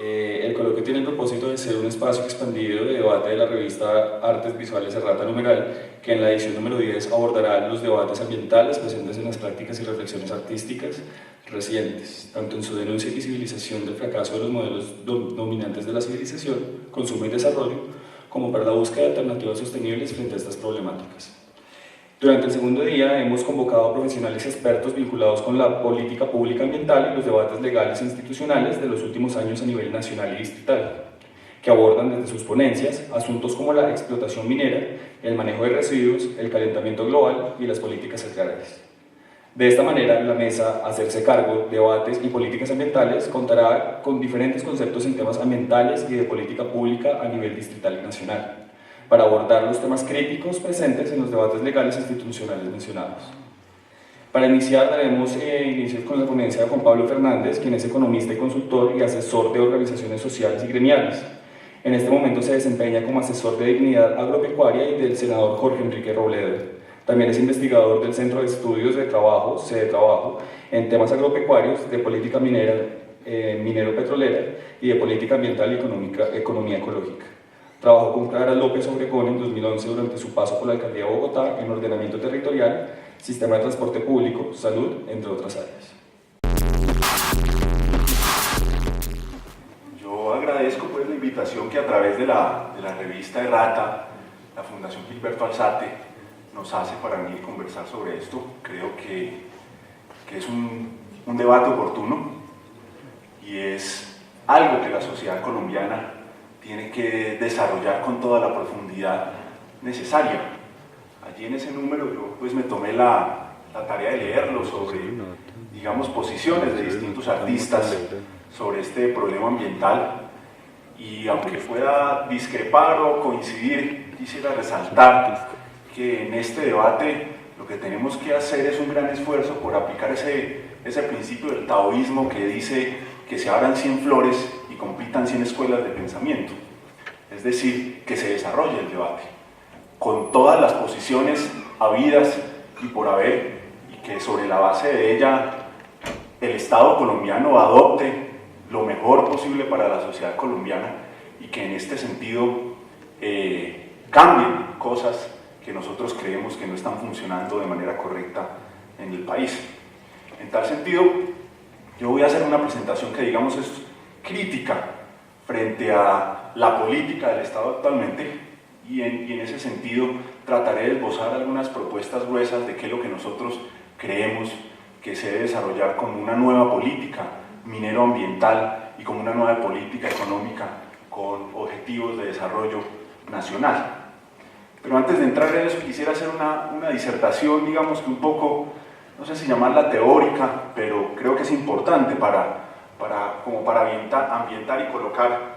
El coloquio tiene el propósito de ser un espacio expandido de debate de la revista Artes Visuales Errata Numeral, que en la edición número 10 abordará los debates ambientales presentes en las prácticas y reflexiones artísticas recientes, tanto en su denuncia y visibilización del fracaso de los modelos dominantes de la civilización, consumo y desarrollo, como para la búsqueda de alternativas sostenibles frente a estas problemáticas. Durante el segundo día hemos convocado a profesionales expertos vinculados con la política pública ambiental y los debates legales e institucionales de los últimos años a nivel nacional y distrital, que abordan desde sus ponencias asuntos como la explotación minera, el manejo de residuos, el calentamiento global y las políticas agrarias. De esta manera, la mesa Hacerse Cargo, Debates y Políticas Ambientales contará con diferentes conceptos en temas ambientales y de política pública a nivel distrital y nacional, para abordar los temas críticos presentes en los debates legales e institucionales mencionados. Para iniciar, daremos inicio con la ponencia de Juan Pablo Fernández, quien es economista y consultor y asesor de organizaciones sociales y gremiales. En este momento se desempeña como asesor de dignidad agropecuaria y del senador Jorge Enrique Robledo. También es investigador del Centro de Estudios de Trabajo, Sede Trabajo, en temas agropecuarios, de política minera, minero-petrolera y de política ambiental y economía ecológica. Trabajó con Clara López Obregón en 2011 durante su paso por la Alcaldía de Bogotá en ordenamiento territorial, sistema de transporte público, salud, entre otras áreas. Yo agradezco pues la invitación que a través de la revista Errata, la Fundación Gilberto Alzate, nos hace para venir a conversar sobre esto. Creo que es un debate oportuno y es algo que la sociedad colombiana tiene que desarrollar con toda la profundidad necesaria. Allí en ese número yo pues me tomé la tarea de leerlo sobre, digamos, posiciones de distintos artistas sobre este problema ambiental, y aunque pueda discrepar o coincidir, quisiera resaltar que en este debate lo que tenemos que hacer es un gran esfuerzo por aplicar ese principio del taoísmo que dice que se abran 100 flores y compitan 100 escuelas de pensamiento. Es decir, que se desarrolle el debate con todas las posiciones habidas y por haber, y que sobre la base de ella el Estado colombiano adopte lo mejor posible para la sociedad colombiana, y que en este sentido cambien cosas que nosotros creemos que no están funcionando de manera correcta en el país. En tal sentido, yo voy a hacer una presentación que, digamos, es crítica frente a la política del Estado actualmente, y en ese sentido trataré de esbozar algunas propuestas gruesas de qué es lo que nosotros creemos que se debe desarrollar como una nueva política minero-ambiental y como una nueva política económica con objetivos de desarrollo nacional. Pero antes de entrar en eso, quisiera hacer una disertación, digamos que un poco, no sé si llamarla teórica, pero creo que es importante para ambientar y colocar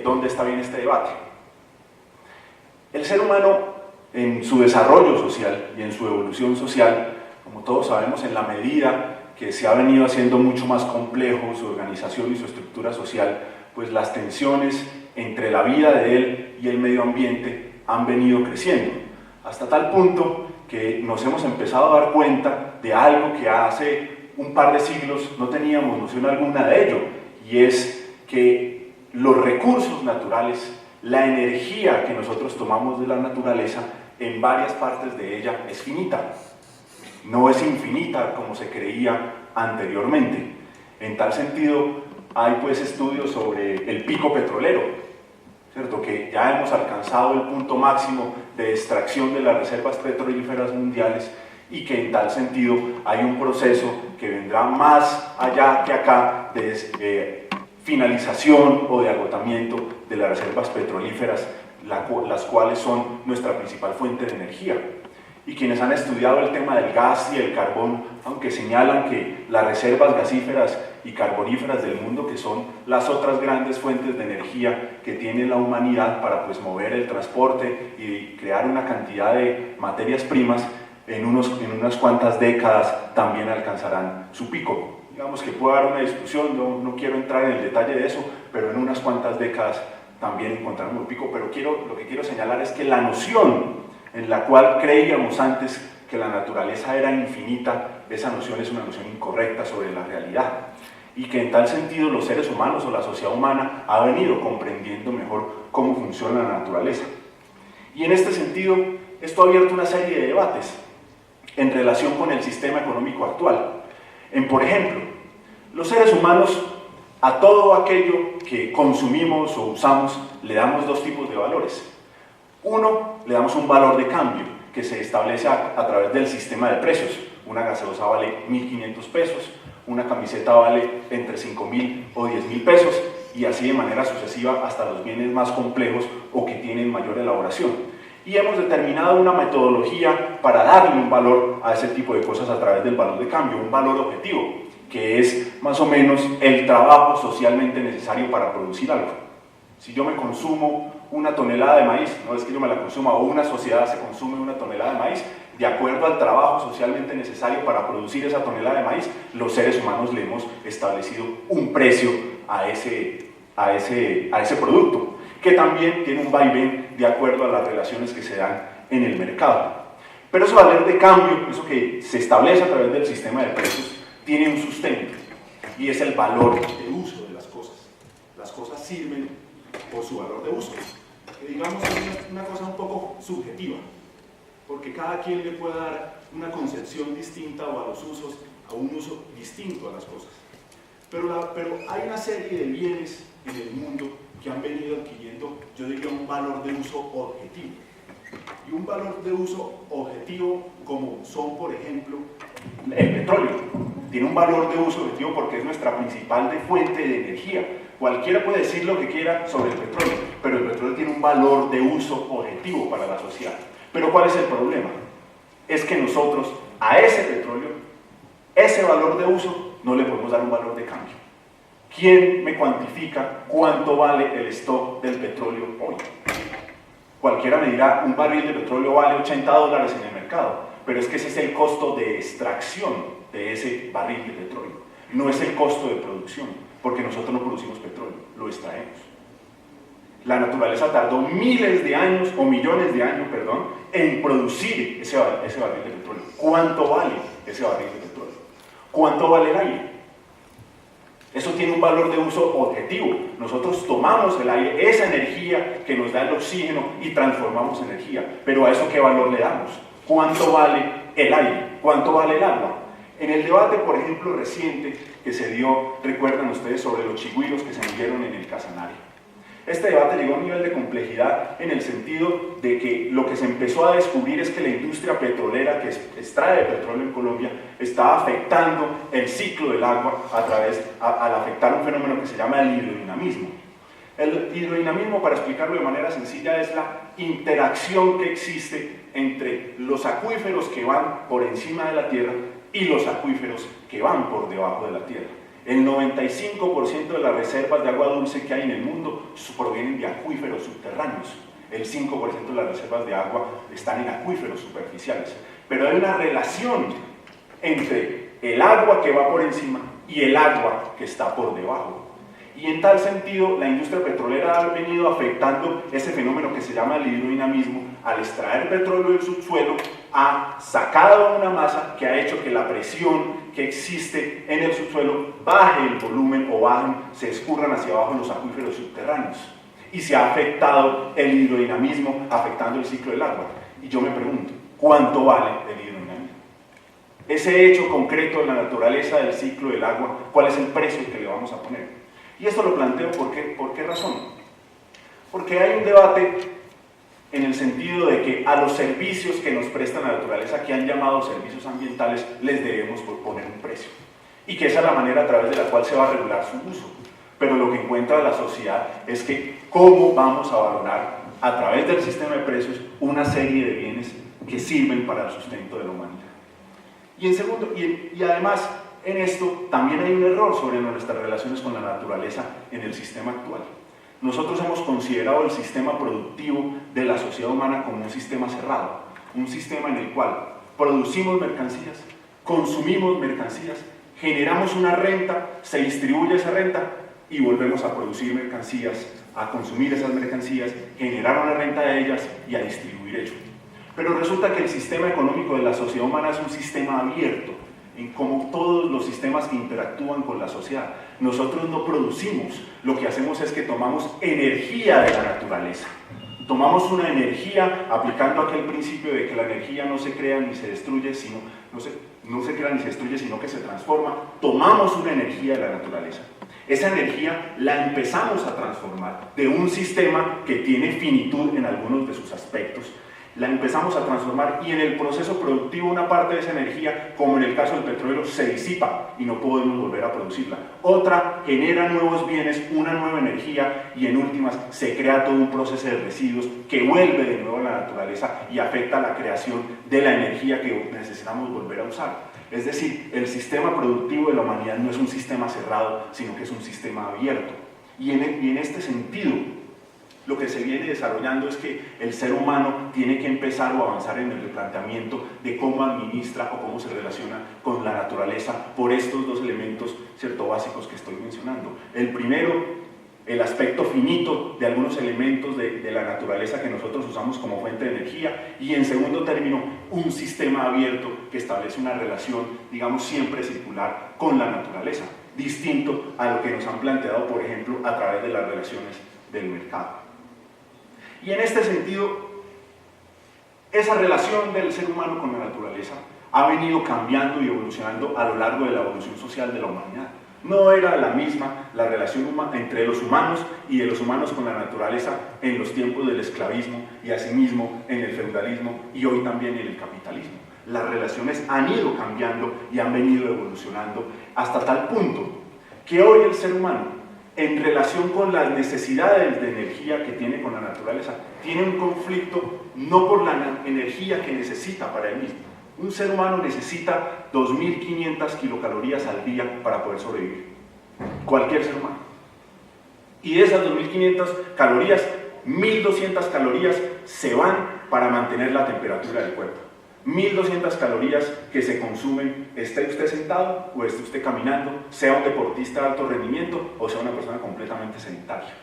dónde está bien este debate. El ser humano, en su desarrollo social y en su evolución social, como todos sabemos, en la medida que se ha venido haciendo mucho más complejo su organización y su estructura social, pues las tensiones entre la vida de él y el medio ambiente han venido creciendo, hasta tal punto que nos hemos empezado a dar cuenta de algo que hace un par de siglos no teníamos noción alguna de ello, y es que los recursos naturales, la energía que nosotros tomamos de la naturaleza, en varias partes de ella es finita, no es infinita como se creía anteriormente. En tal sentido, hay pues estudios sobre el pico petrolero, ¿cierto? Que ya hemos alcanzado el punto máximo de extracción de las reservas petrolíferas mundiales, y que en tal sentido hay un proceso que vendrá más allá que acá de finalización o de agotamiento de las reservas petrolíferas, las cuales son nuestra principal fuente de energía. Y quienes han estudiado el tema del gas y el carbón, aunque señalan que las reservas gasíferas y carboníferas del mundo, que son las otras grandes fuentes de energía que tiene la humanidad para pues mover el transporte y crear una cantidad de materias primas, en unas cuantas décadas también alcanzarán su pico. Digamos que puede haber una discusión, no quiero entrar en el detalle de eso, pero en unas cuantas décadas también encontraremos el pico. Pero lo que quiero señalar es que la noción en la cual creíamos antes que la naturaleza era infinita, esa noción es una noción incorrecta sobre la realidad. y que en tal sentido los seres humanos o la sociedad humana ha venido comprendiendo mejor cómo funciona la naturaleza. Y en este sentido, esto ha abierto una serie de debates en relación con el sistema económico actual. Por ejemplo, los seres humanos a todo aquello que consumimos o usamos le damos dos tipos de valores. Uno, le damos un valor de cambio que se establece a través del sistema de precios. Una gaseosa vale 1.500 pesos, una camiseta vale entre 5.000 o 10.000 pesos y así de manera sucesiva hasta los bienes más complejos o que tienen mayor elaboración. Y hemos determinado una metodología para darle un valor a ese tipo de cosas a través del valor de cambio, un valor objetivo, que es más o menos el trabajo socialmente necesario para producir algo. Si yo me consumo una tonelada de maíz, no es que yo me la consuma, o una sociedad se consume una tonelada de maíz, de acuerdo al trabajo socialmente necesario para producir esa tonelada de maíz, los seres humanos le hemos establecido un precio a ese producto, que también tiene un vaivén de acuerdo a las relaciones que se dan en el mercado. Pero ese valor de cambio, eso que se establece a través del sistema de precios, tiene un sustento, y es el valor de uso de las cosas. Las cosas sirven por su valor de uso, que digamos es una cosa un poco subjetiva, porque cada quien le puede dar una concepción distinta o a los usos, a un uso distinto a las cosas. Pero hay una serie de bienes en el mundo que han venido adquiriendo, yo diría, un valor de uso objetivo. Y un valor de uso objetivo como son, por ejemplo, el petróleo. Tiene un valor de uso objetivo porque es nuestra principal fuente de energía. Cualquiera puede decir lo que quiera sobre el petróleo, pero el petróleo tiene un valor de uso objetivo para la sociedad. Pero ¿cuál es el problema? Es que nosotros a ese petróleo, ese valor de uso, no le podemos dar un valor de cambio. ¿Quién me cuantifica cuánto vale el stock del petróleo hoy? Cualquiera me dirá, un barril de petróleo vale $80 en el mercado, pero es que ese es el costo de extracción de ese barril de petróleo, no es el costo de producción, porque nosotros no producimos petróleo, lo extraemos. La naturaleza tardó miles de años, o millones de años, perdón, en producir ese barril de petróleo. ¿Cuánto vale ese barril de petróleo? ¿Cuánto vale el aire? Eso tiene un valor de uso objetivo. Nosotros tomamos el aire, esa energía que nos da el oxígeno, y transformamos energía. Pero ¿a eso qué valor le damos? ¿Cuánto vale el aire? ¿Cuánto vale el agua? En el debate, por ejemplo, reciente que se dio, recuerdan ustedes, sobre los chigüiros que se hundieron en el Casanare. Este debate llegó a un nivel de complejidad en el sentido de que lo que se empezó a descubrir es que la industria petrolera que extrae petróleo en Colombia estaba afectando el ciclo del agua al afectar un fenómeno que se llama el hidrodinamismo. El hidrodinamismo, para explicarlo de manera sencilla, es la interacción que existe entre los acuíferos que van por encima de la tierra y los acuíferos que van por debajo de la tierra. El 95% de las reservas de agua dulce que hay en el mundo provienen de acuíferos subterráneos. El 5% de las reservas de agua están en acuíferos superficiales. Pero hay una relación entre el agua que va por encima y el agua que está por debajo. Y en tal sentido, la industria petrolera ha venido afectando ese fenómeno que se llama el hidrodinamismo. Al extraer petróleo del subsuelo, ha sacado una masa que ha hecho que la presión que existe en el subsuelo baje el volumen o se escurran hacia abajo en los acuíferos subterráneos. Y se ha afectado el hidrodinamismo, afectando el ciclo del agua. Y yo me pregunto, ¿cuánto vale el hidrodinamismo? Ese hecho concreto de la naturaleza del ciclo del agua, ¿cuál es el precio que le vamos a poner? Y esto lo planteo ¿por qué razón? Porque hay un debate en el sentido de que a los servicios que nos presta la naturaleza, que han llamado servicios ambientales, les debemos poner un precio. Y que esa es la manera a través de la cual se va a regular su uso. Pero lo que encuentra la sociedad es que cómo vamos a valorar a través del sistema de precios una serie de bienes que sirven para el sustento de la humanidad. Y además, en esto también hay un error sobre nuestras relaciones con la naturaleza en el sistema actual. Nosotros hemos considerado el sistema productivo de la sociedad humana como un sistema cerrado, un sistema en el cual producimos mercancías, consumimos mercancías, generamos una renta, se distribuye esa renta y volvemos a producir mercancías, a consumir esas mercancías, generar una renta de ellas y a distribuir ello. Pero resulta que el sistema económico de la sociedad humana es un sistema abierto, en como todos los sistemas sistemas que interactúan con la sociedad. Nosotros no producimos, lo que hacemos es que tomamos energía de la naturaleza. Tomamos una energía aplicando aquel principio de que la energía no se crea ni se destruye, sino que se transforma. Tomamos una energía de la naturaleza. Esa energía la empezamos a transformar de un sistema que tiene finitud en algunos de sus aspectos. La empezamos a transformar y en el proceso productivo una parte de esa energía, como en el caso del petróleo, se disipa y no podemos volver a producirla. Otra genera nuevos bienes, una nueva energía y en últimas se crea todo un proceso de residuos que vuelve de nuevo a la naturaleza y afecta la creación de la energía que necesitamos volver a usar. Es decir, el sistema productivo de la humanidad no es un sistema cerrado, sino que es un sistema abierto. Y en este sentido, lo que se viene desarrollando es que el ser humano tiene que empezar o avanzar en el replanteamiento de cómo administra o cómo se relaciona con la naturaleza por estos dos elementos, ¿cierto?, básicos que estoy mencionando. El primero, el aspecto finito de algunos elementos de la naturaleza que nosotros usamos como fuente de energía, y en segundo término, un sistema abierto que establece una relación, digamos, siempre circular con la naturaleza, distinto a lo que nos han planteado, por ejemplo, a través de las relaciones del mercado. Y en este sentido, esa relación del ser humano con la naturaleza ha venido cambiando y evolucionando a lo largo de la evolución social de la humanidad. No era la misma la relación entre los humanos y de los humanos con la naturaleza en los tiempos del esclavismo y asimismo en el feudalismo y hoy también en el capitalismo. Las relaciones han ido cambiando y han venido evolucionando hasta tal punto que hoy el ser humano, en relación con las necesidades de energía que tiene con la naturaleza, tiene un conflicto no por la energía que necesita para él mismo. Un ser humano necesita 2.500 kilocalorías al día para poder sobrevivir. Cualquier ser humano. Y de esas 2.500 calorías, 1.200 calorías se van para mantener la temperatura del cuerpo. 1.200 calorías que se consumen, esté usted sentado o esté usted caminando, sea un deportista de alto rendimiento o sea una persona completamente sedentaria.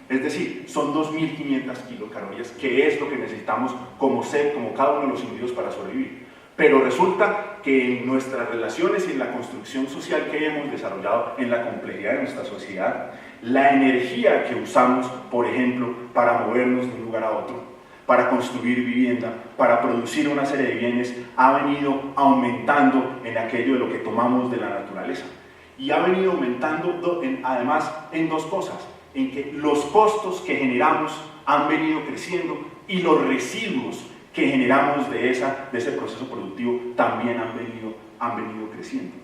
Es decir, son 2.500 kilocalorías, que es lo que necesitamos como ser, como cada uno de los individuos para sobrevivir. Pero resulta que en nuestras relaciones y en la construcción social que hemos desarrollado, en la complejidad de nuestra sociedad, la energía que usamos, por ejemplo, para movernos de un lugar a otro, para construir vivienda, para producir una serie de bienes, ha venido aumentando en aquello de lo que tomamos de la naturaleza. Y ha venido aumentando además en dos cosas, en que los costos que generamos han venido creciendo y los residuos que generamos de ese proceso productivo también han venido creciendo.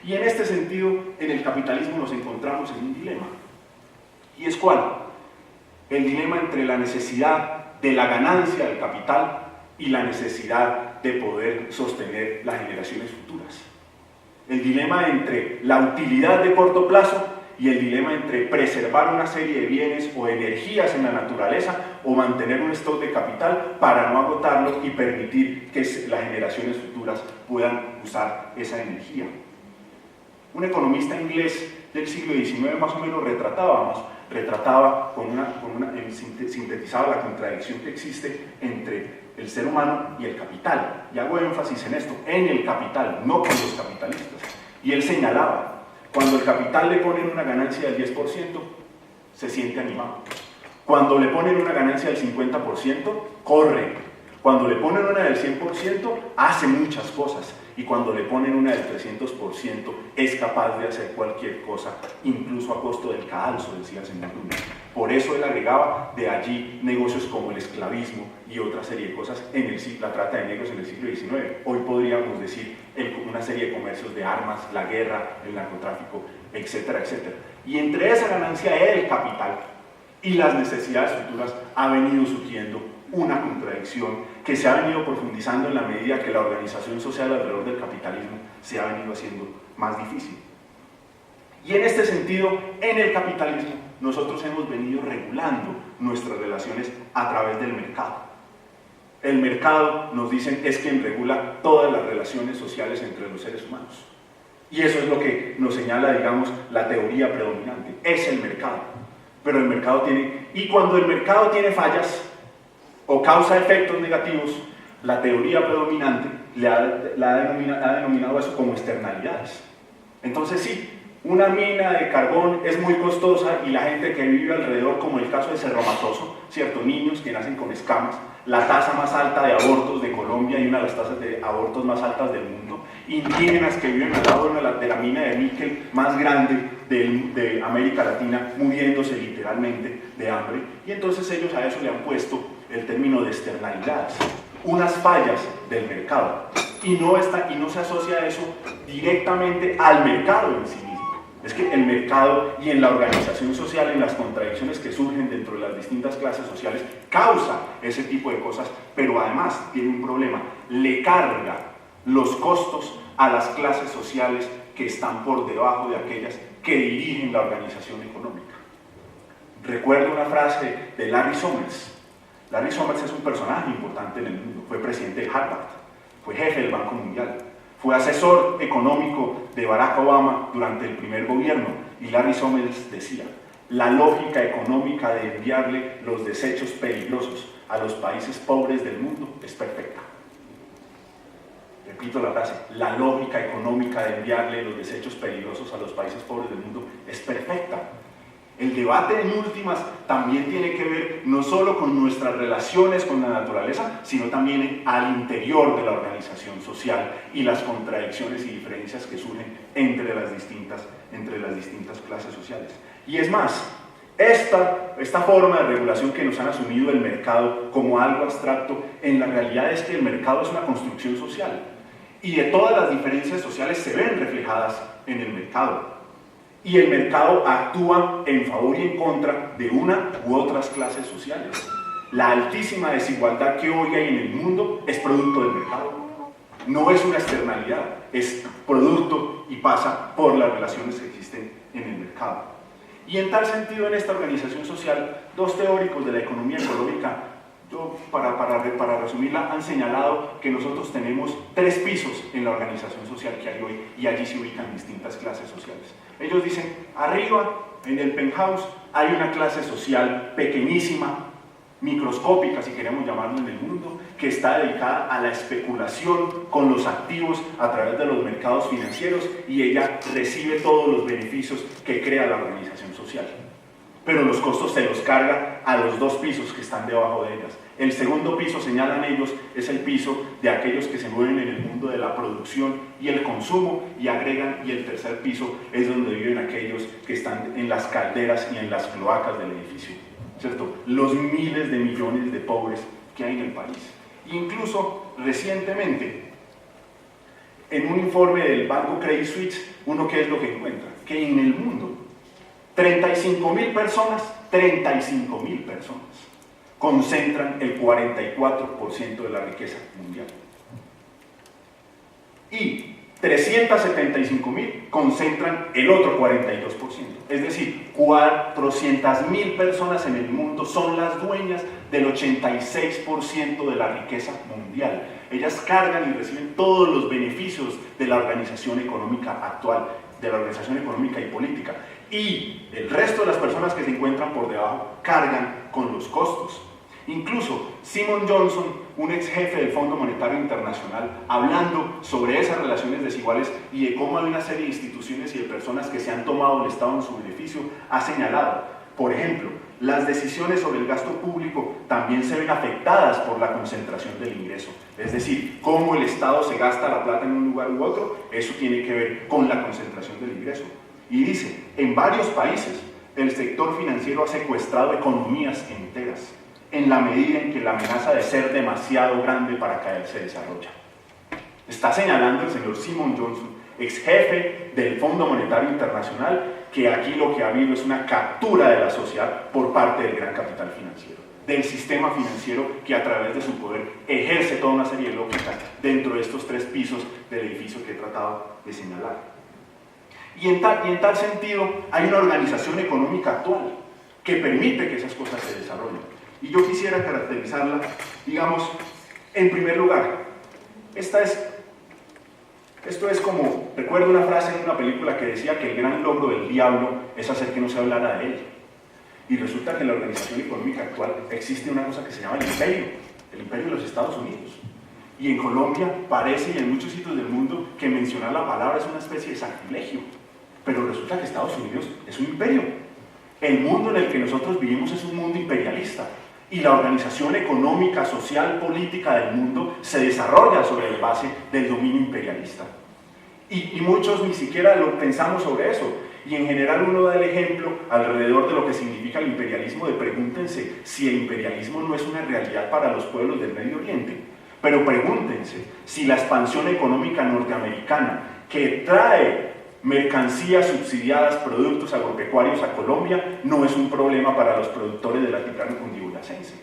Y en este sentido, en el capitalismo nos encontramos en un dilema. ¿Y es cuál? El dilema entre la necesidad de la ganancia del capital y la necesidad de poder sostener las generaciones futuras. El dilema entre la utilidad de corto plazo y el dilema entre preservar una serie de bienes o energías en la naturaleza o mantener un stock de capital para no agotarlo y permitir que las generaciones futuras puedan usar esa energía. Un economista inglés del siglo XIX más o menos sintetizaba la contradicción que existe entre el ser humano y el capital. Y hago énfasis en esto, en el capital, no con los capitalistas. Y él señalaba, cuando el capital le ponen una ganancia del 10%, se siente animado. Cuando le ponen una ganancia del 50%, corre. Cuando le ponen una del 100%, hace muchas cosas. Y cuando le ponen una del 300%, es capaz de hacer cualquier cosa, incluso a costo del cadalso, decía señor Luna. Por eso él agregaba de allí negocios como el esclavismo y otra serie de cosas, la trata de negros en el siglo XIX. Hoy podríamos decir una serie de comercios de armas, la guerra, el narcotráfico, etcétera, etcétera. Y entre esa ganancia del capital y las necesidades futuras ha venido surgiendo una contradicción que se ha venido profundizando en la medida que la organización social alrededor del capitalismo se ha venido haciendo más difícil. Y en este sentido, en el capitalismo, nosotros hemos venido regulando nuestras relaciones a través del mercado. El mercado, nos dicen, es quien regula todas las relaciones sociales entre los seres humanos. Y eso es lo que nos señala, digamos, la teoría predominante. Es el mercado. Pero el mercado y cuando el mercado tiene fallas o causa efectos negativos, la teoría predominante ha denominado eso como externalidades. Entonces sí, una mina de carbón es muy costosa y la gente que vive alrededor, como el caso de Cerro Matoso, ¿cierto? Niños que nacen con escamas, la tasa más alta de abortos de Colombia y una de las tasas de abortos más altas del mundo, indígenas que viven al lado de la mina de níquel más grande de América Latina, muriéndose literalmente de hambre, y entonces ellos a eso le han puesto el término de externalidades, unas fallas del mercado, y no se asocia eso directamente al mercado en sí mismo. Es que el mercado y en la organización social, en las contradicciones que surgen dentro de las distintas clases sociales, causa ese tipo de cosas, pero además tiene un problema, le carga los costos a las clases sociales que están por debajo de aquellas que dirigen la organización económica. Recuerdo una frase de Larry Summers. Larry Summers es un personaje importante en el mundo, fue presidente de Harvard, fue jefe del Banco Mundial, fue asesor económico de Barack Obama durante el primer gobierno, y Larry Summers decía: la lógica económica de enviarle los desechos peligrosos a los países pobres del mundo es perfecta. Repito la frase: la lógica económica de enviarle los desechos peligrosos a los países pobres del mundo es perfecta. El debate en últimas también tiene que ver no solo con nuestras relaciones con la naturaleza, sino también al interior de la organización social y las contradicciones y diferencias que surgen entre las distintas clases sociales. Y es más, esta forma de regulación que nos han asumido el mercado como algo abstracto, en la realidad es que el mercado es una construcción social, y de todas las diferencias sociales se ven reflejadas en el mercado. Y el mercado actúa en favor y en contra de una u otras clases sociales. La altísima desigualdad que hoy hay en el mundo es producto del mercado. No es una externalidad, es producto y pasa por las relaciones que existen en el mercado. Y en tal sentido, en esta organización social, dos teóricos de la economía económica, para resumirla, han señalado que nosotros tenemos 3 pisos en la organización social que hay hoy, y allí se ubican distintas clases sociales. Ellos dicen: arriba, en el penthouse, hay una clase social pequeñísima, microscópica, si queremos llamarlo, en el mundo, que está dedicada a la especulación con los activos a través de los mercados financieros, y ella recibe todos los beneficios que crea la organización social. Pero los costos se los carga a los 2 pisos que están debajo de ellas. El segundo piso, señalan ellos, es el piso de aquellos que se mueven en el mundo de la producción y el consumo, y agregan, y el tercer piso es donde viven aquellos que están en las calderas y en las cloacas del edificio, ¿cierto? Los miles de millones de pobres que hay en el país. Incluso recientemente, en un informe del banco Credit Suisse, uno ¿qué es lo que encuentra? Que en el mundo 35.000 personas concentran el 44% de la riqueza mundial. Y 375.000 concentran el otro 42%. Es decir, 400.000 personas en el mundo son las dueñas del 86% de la riqueza mundial. Ellas cargan y reciben todos los beneficios de la organización económica actual, de la organización económica y política. Y el resto de las personas que se encuentran por debajo cargan con los costos. Incluso Simon Johnson, un ex jefe del Fondo Monetario Internacional, hablando sobre esas relaciones desiguales y de cómo hay una serie de instituciones y de personas que se han tomado el Estado en su beneficio, ha señalado, por ejemplo, las decisiones sobre el gasto público también se ven afectadas por la concentración del ingreso. Es decir, cómo el Estado se gasta la plata en un lugar u otro, eso tiene que ver con la concentración del ingreso. Y dice, en varios países el sector financiero ha secuestrado economías enteras, en la medida en que la amenaza de ser demasiado grande para caer se desarrolla. Está señalando el señor Simon Johnson, ex jefe del Fondo Monetario Internacional, que aquí lo que ha habido es una captura de la sociedad por parte del gran capital financiero, del sistema financiero que a través de su poder ejerce toda una serie de lógicas dentro de estos 3 pisos del edificio que he tratado de señalar. Y en tal sentido hay una organización económica actual que permite que esas cosas se desarrollen. Y yo quisiera caracterizarla, digamos, en primer lugar, esto es como, recuerdo una frase en una película que decía que el gran logro del diablo es hacer que no se hablara de él. Y resulta que en la organización económica actual existe una cosa que se llama el imperio de los Estados Unidos. Y en Colombia parece, y en muchos sitios del mundo, que mencionar la palabra es una especie de sacrilegio. Pero resulta que Estados Unidos es un imperio. El mundo en el que nosotros vivimos es un mundo imperialista. Y la organización económica, social, política del mundo se desarrolla sobre la base del dominio imperialista. Y muchos ni siquiera lo pensamos sobre eso. Y en general uno da el ejemplo alrededor de lo que significa el imperialismo, de pregúntense si el imperialismo no es una realidad para los pueblos del Medio Oriente. Pero pregúntense si la expansión económica norteamericana que trae mercancías subsidiadas, productos agropecuarios a Colombia, no es un problema para los productores del altiplano cundiboyacense.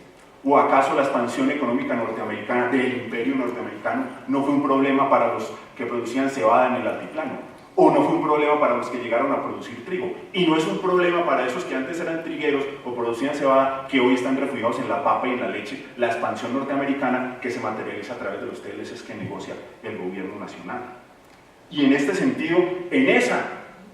¿O acaso la expansión económica norteamericana del imperio norteamericano no fue un problema para los que producían cebada en el altiplano? ¿O no fue un problema para los que llegaron a producir trigo? Y no es un problema para esos que antes eran trigueros o producían cebada, que hoy están refugiados en la papa y en la leche, la expansión norteamericana que se materializa a través de los TLCs que negocia el gobierno nacional. Y en este sentido, en esa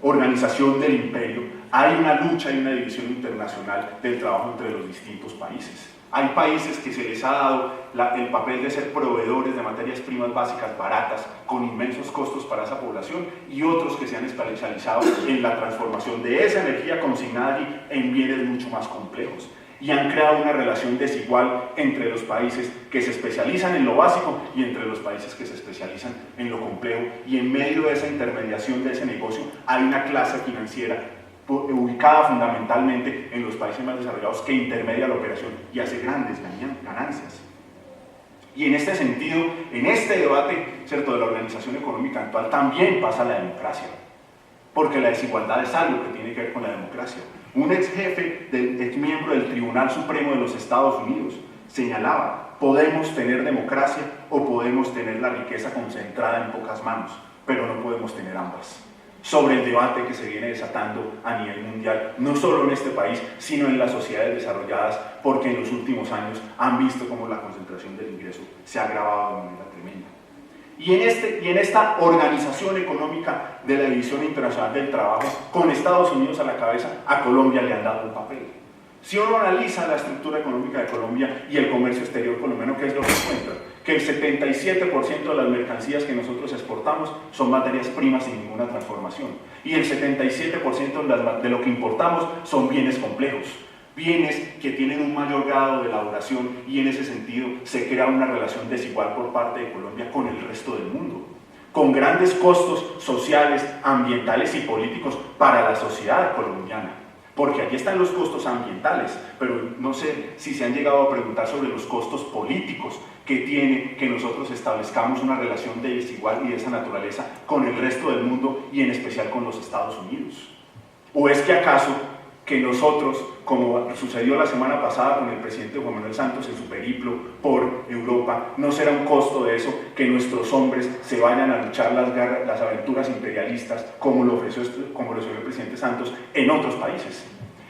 organización del imperio, hay una lucha y una división internacional del trabajo entre los distintos países. Hay países que se les ha dado el papel de ser proveedores de materias primas básicas baratas, con inmensos costos para esa población, y otros que se han especializado en la transformación de esa energía consignada en bienes mucho más complejos. Y han creado una relación desigual entre los países que se especializan en lo básico y entre los países que se especializan en lo complejo. Y en medio de esa intermediación de ese negocio hay una clase financiera ubicada fundamentalmente en los países más desarrollados que intermedia la operación y hace grandes ganancias. Y en este sentido, en este debate, ¿cierto?, de la organización económica actual también pasa la democracia, porque la desigualdad es algo que tiene que ver con la democracia. Un ex jefe, ex miembro del Tribunal Supremo de los Estados Unidos señalaba: podemos tener democracia o podemos tener la riqueza concentrada en pocas manos, pero no podemos tener ambas. Sobre el debate que se viene desatando a nivel mundial, no solo en este país, sino en las sociedades desarrolladas, porque en los últimos años han visto cómo la concentración del ingreso se ha agravado de manera tremenda. Y en esta organización económica de la División Internacional del Trabajo, con Estados Unidos a la cabeza, a Colombia le han dado un papel. Si uno analiza la estructura económica de Colombia y el comercio exterior colombiano, ¿qué es lo que encuentra? Que el 77% de las mercancías que nosotros exportamos son materias primas sin ninguna transformación. Y el 77% de lo que importamos son bienes complejos. Bienes que tienen un mayor grado de elaboración, y en ese sentido se crea una relación desigual por parte de Colombia con el resto del mundo, con grandes costos sociales, ambientales y políticos para la sociedad colombiana, porque allí están los costos ambientales, pero no sé si se han llegado a preguntar sobre los costos políticos que tiene que nosotros establezcamos una relación de desigual y de esa naturaleza con el resto del mundo y en especial con los Estados Unidos. ¿O es que acaso que nosotros, como sucedió la semana pasada con el presidente Juan Manuel Santos en su periplo por Europa, no será un costo de eso que nuestros hombres se vayan a luchar las aventuras imperialistas como lo ofreció el presidente Santos en otros países?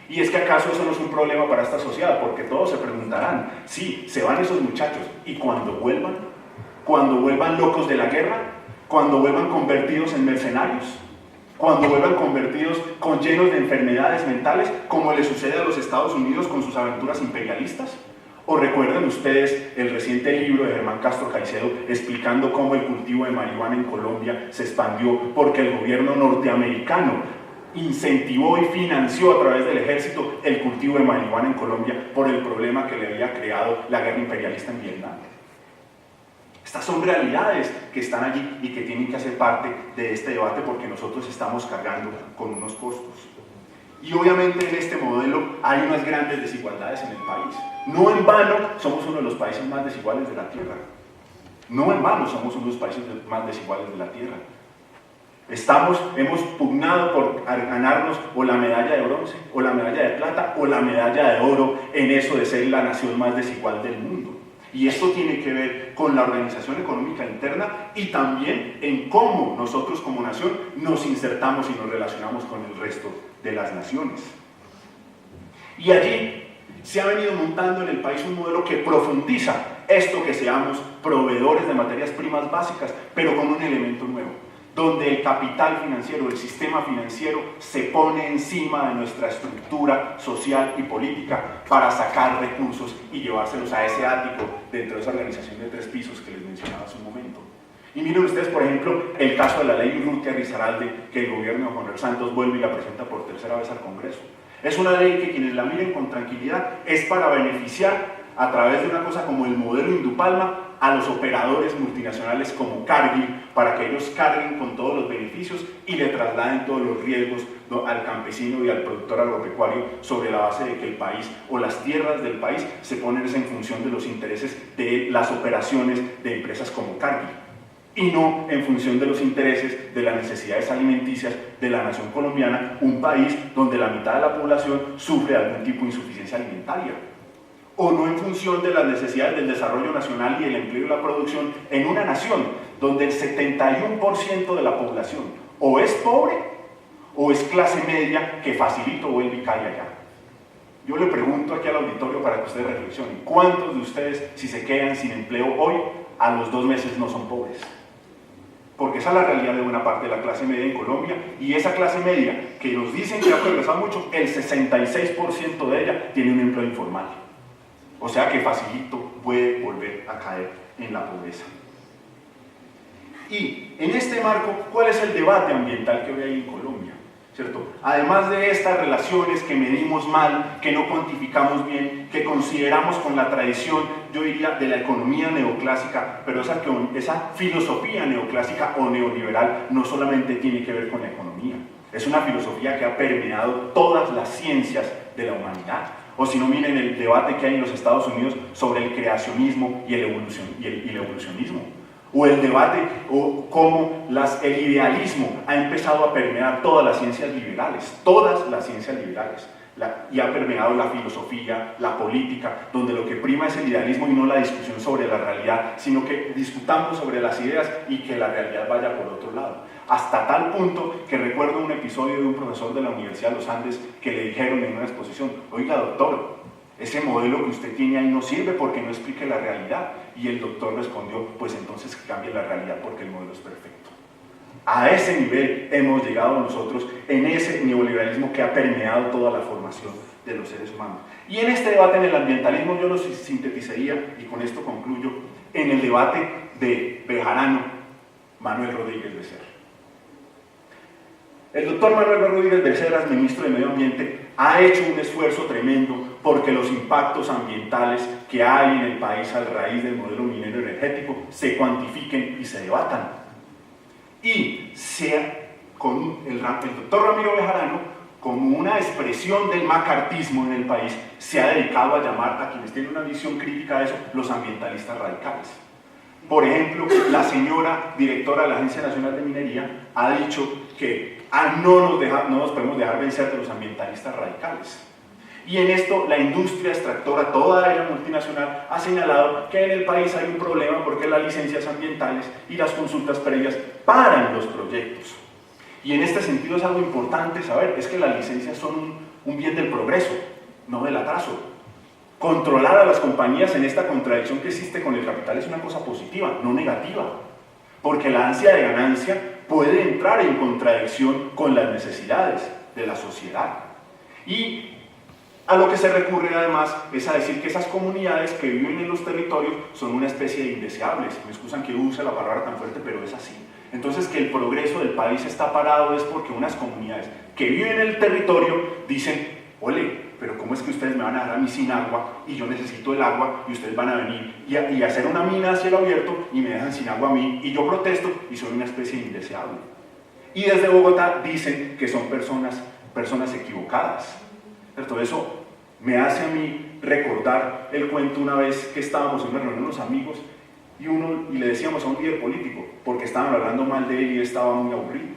Y es que acaso eso no es un problema para esta sociedad, porque todos se preguntarán: sí, se van esos muchachos, y cuando vuelvan locos de la guerra, cuando vuelvan convertidos en mercenarios, cuando vuelvan convertidos llenos de enfermedades mentales, como le sucede a los Estados Unidos con sus aventuras imperialistas. ¿O recuerdan ustedes el reciente libro de Germán Castro Caicedo explicando cómo el cultivo de marihuana en Colombia se expandió porque el gobierno norteamericano incentivó y financió a través del ejército el cultivo de marihuana en Colombia por el problema que le había creado la guerra imperialista en Vietnam? Estas son realidades que están allí y que tienen que hacer parte de este debate, porque nosotros estamos cargando con unos costos. Y obviamente en este modelo hay unas grandes desigualdades en el país. No en vano somos uno de los países más desiguales de la Tierra. No en vano somos uno de los países más desiguales de la Tierra. Hemos pugnado por ganarnos o la medalla de bronce, o la medalla de plata, o la medalla de oro en eso de ser la nación más desigual del mundo. Y esto tiene que ver con la organización económica interna y también en cómo nosotros como nación nos insertamos y nos relacionamos con el resto de las naciones. Y allí se ha venido montando en el país un modelo que profundiza esto que seamos proveedores de materias primas básicas, pero con un elemento nuevo. donde el capital financiero, el sistema financiero, se pone encima de nuestra estructura social y política para sacar recursos y llevárselos a ese ático dentro de esa organización de 3 pisos que les mencionaba hace un momento. Y miren ustedes, por ejemplo, el caso de la ley Urrutia-Risaralde, que el gobierno de Juan Manuel Santos vuelve y la presenta por 3ª vez al Congreso. Es una ley que quienes la miren con tranquilidad es para beneficiar a través de una cosa como el modelo Indupalma a los operadores multinacionales como Cargill, para que ellos carguen con todos los beneficios y le trasladen todos los riesgos al campesino y al productor agropecuario, sobre la base de que el país o las tierras del país se ponen en función de los intereses de las operaciones de empresas como Cargill, y no en función de los intereses de las necesidades alimenticias de la nación colombiana, un país donde la mitad de la población sufre de algún tipo de insuficiencia alimentaria, o no en función de las necesidades del desarrollo nacional y el empleo y la producción en una nación donde el 71% de la población o es pobre o es clase media que facilito vuelve y cae allá. Yo le pregunto aquí al auditorio para que ustedes reflexionen, ¿cuántos de ustedes, si se quedan sin empleo hoy, a los 2 meses no son pobres? Porque esa es la realidad de buena parte de la clase media en Colombia, y esa clase media que nos dicen que ha progresado mucho, el 66% de ella tiene un empleo informal. O sea que facilito puede volver a caer en la pobreza. Y en este marco, ¿cuál es el debate ambiental que hoy hay en Colombia? ¿Cierto? Además de estas relaciones que medimos mal, que no cuantificamos bien, que consideramos con la tradición, yo diría, de la economía neoclásica, pero esa filosofía neoclásica o neoliberal no solamente tiene que ver con la economía, es una filosofía que ha permeado todas las ciencias de la humanidad. O si no, miren el debate que hay en los Estados Unidos sobre el creacionismo y el evolucionismo. O el debate o cómo el idealismo ha empezado a permear todas las ciencias liberales, y ha permeado la filosofía, la política, donde lo que prima es el idealismo y no la discusión sobre la realidad, sino que discutamos sobre las ideas y que la realidad vaya por otro lado. Hasta tal punto que recuerdo un episodio de un profesor de la Universidad de los Andes que le dijeron en una exposición: oiga doctor, ese modelo que usted tiene ahí no sirve porque no explique la realidad. Y el doctor respondió: pues entonces que cambie la realidad porque el modelo es perfecto. A ese nivel hemos llegado nosotros en ese neoliberalismo que ha permeado toda la formación de los seres humanos. Y en este debate en el ambientalismo yo lo sintetizaría, y con esto concluyo, en el debate de Bejarano, Manuel Rodríguez Becerra. El doctor Manuel Rodríguez Becerra, ministro de Medio Ambiente, ha hecho un esfuerzo tremendo porque los impactos ambientales que hay en el país a raíz del modelo minero energético se cuantifiquen y se debatan. Y con el doctor Ramiro Bejarano, como una expresión del macartismo en el país, se ha dedicado a llamar a quienes tienen una visión crítica de eso los ambientalistas radicales. Por ejemplo, la señora directora de la Agencia Nacional de Minería ha dicho que no nos podemos dejar vencer de los ambientalistas radicales. Y en esto la industria extractora, toda ella multinacional, ha señalado que en el país hay un problema porque las licencias ambientales y las consultas previas paran los proyectos. Y en este sentido es algo importante saber, es que las licencias son un bien del progreso, no del atraso. Controlar a las compañías en esta contradicción que existe con el capital es una cosa positiva, no negativa, porque la ansia de ganancia puede entrar en contradicción con las necesidades de la sociedad. Y a lo que se recurre además es a decir que esas comunidades que viven en los territorios son una especie de indeseables. Me excusan que use la palabra tan fuerte, pero es así. Entonces, que el progreso del país está parado es porque unas comunidades que viven en el territorio dicen: ole, pero ¿cómo es que ustedes me van a dejar a mí sin agua y yo necesito el agua y ustedes van a venir y hacer una mina a cielo abierto y me dejan sin agua a mí y yo protesto y soy una especie de indeseable? Y desde Bogotá dicen que son personas equivocadas. ¿Cierto? Eso me hace a mí recordar el cuento una vez que estábamos en una reunión unos amigos y le decíamos a un líder político, porque estaban hablando mal de él y él estaba muy aburrido.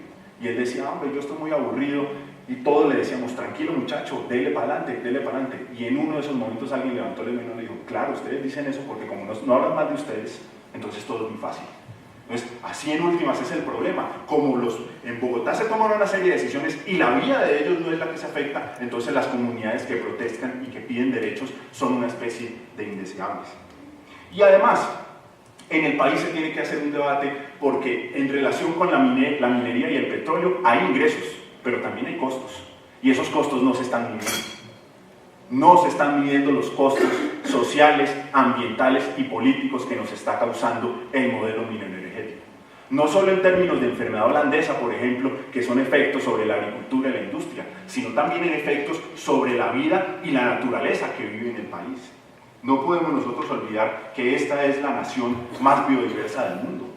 Y él decía: hombre, yo estoy muy aburrido. Y todos le decíamos: tranquilo muchacho, dele para adelante, dele para adelante. Y en uno de esos momentos alguien levantó la mano y le dijo: claro, ustedes dicen eso porque como no hablan mal de ustedes, entonces todo es muy fácil. Entonces, así en últimas es el problema. Como en Bogotá se toman una serie de decisiones y la vida de ellos no es la que se afecta, entonces las comunidades que protestan y que piden derechos son una especie de indeseables. Y además, En el país se tiene que hacer un debate porque en relación con la minería y el petróleo hay ingresos, pero también hay costos. Y esos costos no se están midiendo. No se están midiendo los costos sociales, ambientales y políticos que nos está causando el modelo mineroenergético. No solo en términos de enfermedad holandesa, por ejemplo, que son efectos sobre la agricultura y la industria, sino también en efectos sobre la vida y la naturaleza que vive en el país. No podemos nosotros olvidar que esta es la nación más biodiversa del mundo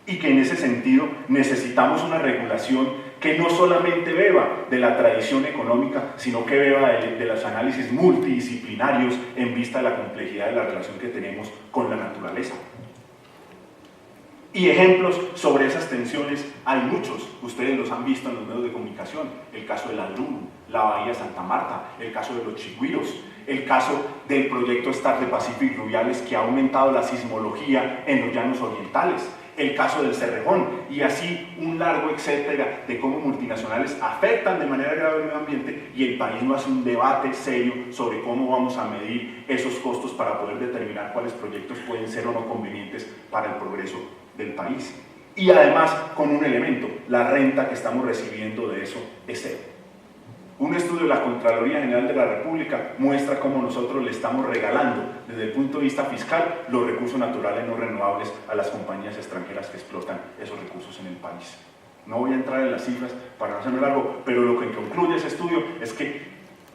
y que en ese sentido necesitamos una regulación que no solamente beba de la tradición económica, sino que beba de los análisis multidisciplinarios en vista de la complejidad de la relación que tenemos con la naturaleza. Y ejemplos sobre esas tensiones hay muchos, ustedes los han visto en los medios de comunicación, el caso de la Drummond, la Bahía Santa Marta, el caso de los Chigüiros, el caso del proyecto STAR de Pacífico y Rubiales que ha aumentado la sismología en los llanos orientales, el caso del Cerrejón y así un largo etcétera de cómo multinacionales afectan de manera grave el medio ambiente y el país no hace un debate serio sobre cómo vamos a medir esos costos para poder determinar cuáles proyectos pueden ser o no convenientes para el progreso del país. Y además con un elemento, la renta que estamos recibiendo de eso es cero. Un estudio de la Contraloría General de la República muestra cómo nosotros le estamos regalando desde el punto de vista fiscal los recursos naturales no renovables a las compañías extranjeras que explotan esos recursos en el país. No voy a entrar en las cifras para no hacerme largo, pero lo que concluye ese estudio es que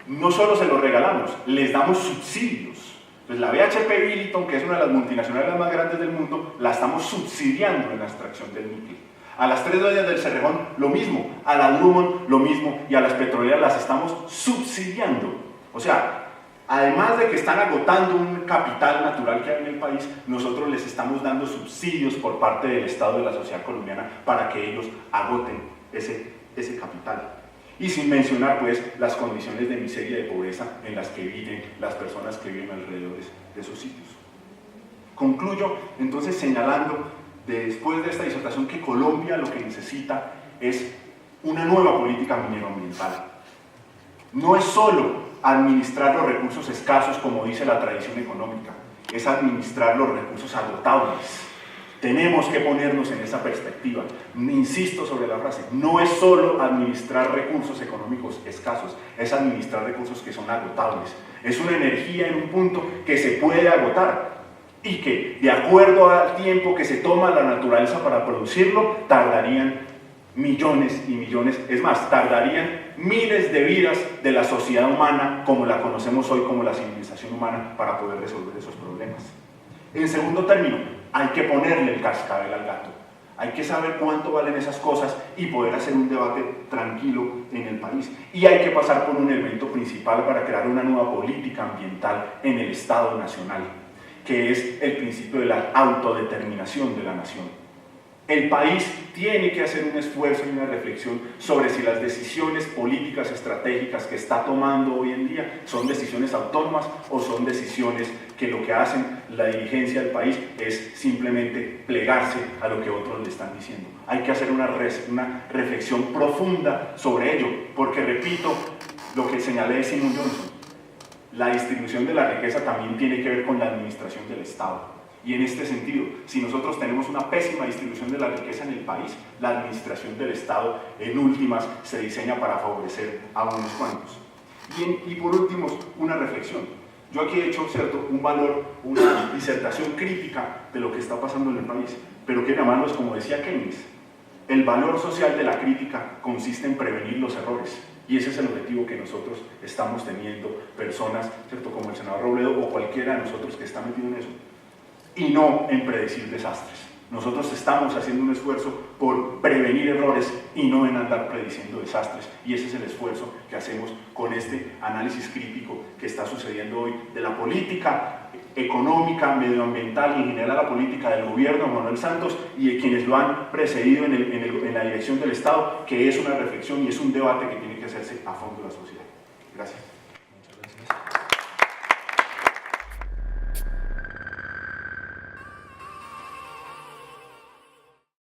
no solo se los regalamos, les damos subsidios. Pues la BHP Billiton, que es una de las multinacionales más grandes del mundo, la estamos subsidiando en la extracción del níquel. A las 3 dueñas del Cerrejón lo mismo, a la Drummond lo mismo y a las petroleras las estamos subsidiando. O sea, además de que están agotando un capital natural que hay en el país, nosotros les estamos dando subsidios por parte del Estado de la sociedad colombiana para que ellos agoten ese capital. Y sin mencionar pues las condiciones de miseria y de pobreza en las que viven las personas que viven alrededor de esos sitios. Concluyo entonces señalando después de esta disertación que Colombia lo que necesita es una nueva política mineroambiental. No es solo administrar los recursos escasos como dice la tradición económica, es administrar los recursos agotables. Tenemos que ponernos en esa perspectiva. Insisto sobre la frase, no es solo administrar recursos económicos escasos, es administrar recursos que son agotables. Es una energía en un punto que se puede agotar y que, de acuerdo al tiempo que se toma la naturaleza para producirlo, tardarían millones y millones, es más, tardarían miles de vidas de la sociedad humana como la conocemos hoy como la civilización humana para poder resolver esos problemas. En segundo término, hay que ponerle el cascabel al gato. Hay que saber cuánto valen esas cosas y poder hacer un debate tranquilo en el país. Y hay que pasar por un elemento principal para crear una nueva política ambiental en el Estado Nacional, que es el principio de la autodeterminación de la nación. El país tiene que hacer un esfuerzo y una reflexión sobre si las decisiones políticas estratégicas que está tomando hoy en día son decisiones autónomas o son decisiones que lo que hacen la dirigencia del país es simplemente plegarse a lo que otros le están diciendo. Hay que hacer una reflexión profunda sobre ello, porque repito lo que señalé de Simon Johnson, la distribución de la riqueza también tiene que ver con la administración del Estado. Y en este sentido, si nosotros tenemos una pésima distribución de la riqueza en el país, la administración del Estado, en últimas, se diseña para favorecer a unos cuantos. Y por último, una reflexión. Yo aquí he hecho, ¿cierto?, un valor, una disertación crítica de lo que está pasando en el país, pero que llamarlos, como decía Keynes, el valor social de la crítica consiste en prevenir los errores. Y ese es el objetivo que nosotros estamos teniendo, personas, ¿cierto?, como el senador Robledo o cualquiera de nosotros que está metido en eso, y no en predecir desastres. Nosotros estamos haciendo un esfuerzo por prevenir errores y no en andar prediciendo desastres, y ese es el esfuerzo que hacemos con este análisis crítico que está sucediendo hoy de la política económica, medioambiental y en general la política del gobierno de Manuel Santos y de quienes lo han precedido en la dirección del Estado, que es una reflexión y es un debate que tiene que hacerse a fondo la sociedad. Gracias.